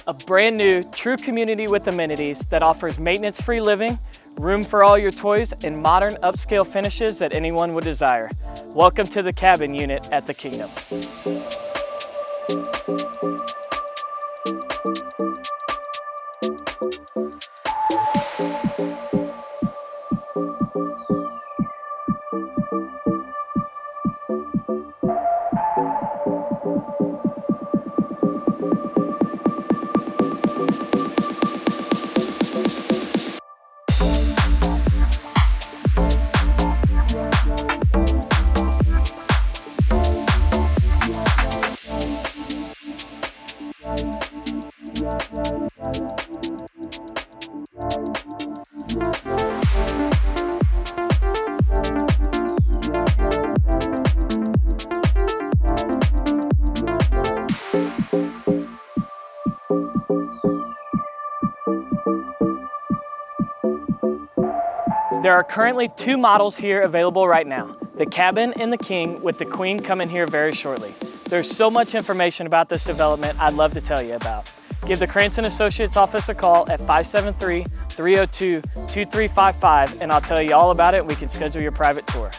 A brand new, true community with amenities that offers maintenance-free living, room for all your toys, and modern upscale finishes that anyone would desire. Welcome to the cabin unit at the Kingdom. There are currently 2 models here available right now, the Cabin and the King, with the Queen coming here very shortly. There's so much information about this development I'd love to tell you about. Give the Krantz & Associates office a call at 573-302-2355 and I'll tell you all about it. We can schedule your private tour.